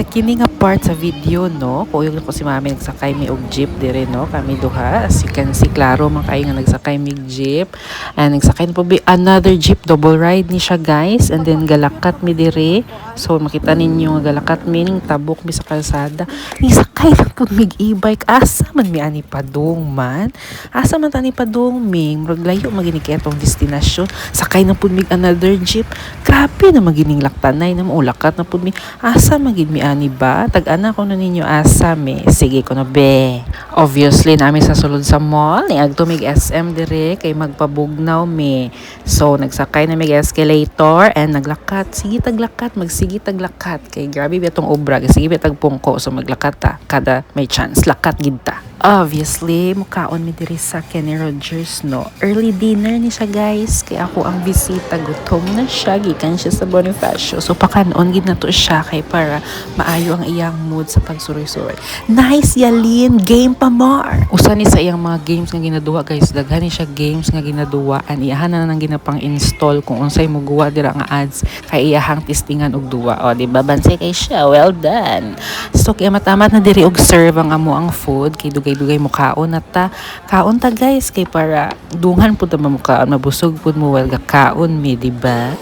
kini nga part sa video no, kuyog ko si mami nagsakay mi og jeep dire no, kami duha. As you can see, klaro man kayo nga nagsakay mig jeep. And nagsakay na po another jeep, double ride ni siya guys. And then galakat mi dire. So makita ninyo nga galakat mi ning tabok mi sa kalsada. Ni sakay na po mig e-bike. Asa man mi ani padung man. Asa man tani padung mi, murag layo magini kay atong destinasyon. Sakay na po mig another jeep. Grabe na magining laktanay na maulakat na po mi. Asa magid mi ani ba? Tag-ana ko na ninyo asa mi. Sige ko na be. Obviously namin sa sulod sa mall, niagto mig SM dire kay magpabugnaw mi. So nagsakay na mig escalator and naglakat. Sige taglakat, magsige taglakat kay grabe ba tong obra, sige ba tagpungko so maglakat ta kada may chance lakat gid ta. Obviously, mukaon mi diri sa Kenny Rogers, no? Early dinner ni siya, guys. Kaya ako ang bisita. Gutom na siya. Gikan siya sa Bonifacio. So, pakanon gid na to siya kay para maayo ang iyang mood sa pagsuroy-suroy. Nice, Yalin! Game pa more! Usa ni sa iyang mga games nga ginaduwa, guys. Daghan ni siya games nga ginaduwa. Iyahan na nang ginapang-install kung unsay mo guwa dira nga ads kay iyahang testingan og duwa. O, diba? Bansay kay siya. Well done! So, kaya matamat na diri og serve ang amo ang food. Kay dugay mo kaon at ta kaon ta guys kay para dunghan pud ta mamukaon mabusog pud mo well ga kaon mi di ba.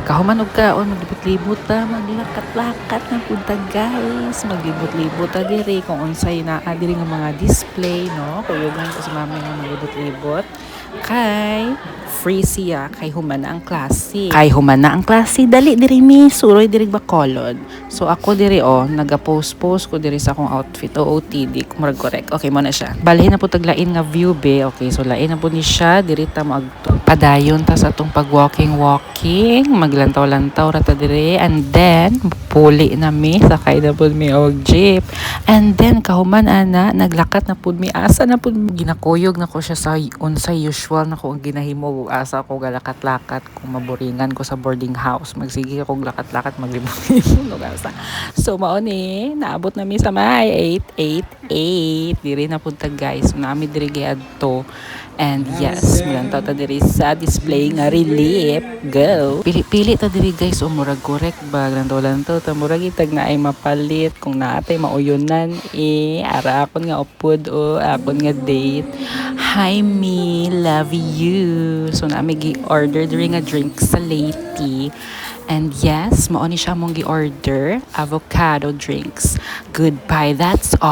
Kahuman og kaon maglibot-libot ta maglakat-lakat na pud ta guys maglibot-libot ta diri kung unsay naa diri nga mga display no kuyogan ko sa mama nga maglibot-libot kay free siya kay humana ang klase dali diri mi suroy diri Bacolod. So ako diri naga-post ko diri sa akong outfit OOTD kung murag correct. Okay mo na siya balhin na po taglain nga view be. Okay, so lain na po ni siya diri ta padayon ta sa atong pag walking maglantaw-lantaw ra ta diri and then puli na mi sakay na pud mi og jeep and then kahuman ana naglakat na pud mi asa na pud ginakuyog na ko siya sa unsay usual na ko ang ginahimo asa ko galakat-lakat kung maboringan ko sa boarding house magsige ako lakat-lakat maglibot asa. So mao ni naabot na mi sa may 888 diri na pud ta guys nami diri gyadto. And yes, mulantaw ta diri sa display nga relief. Go! Pili ta diri guys o murag correct ba? Lantaw-lantaw ta murag itag na ay mapalit kung naatay mauyonan ara akon nga upod o akon nga date. Hi me, love you. So naami gi-order diri nga drink sa Lady. And yes, mao ni siya mong gi-order avocado drinks. Goodbye. That's all.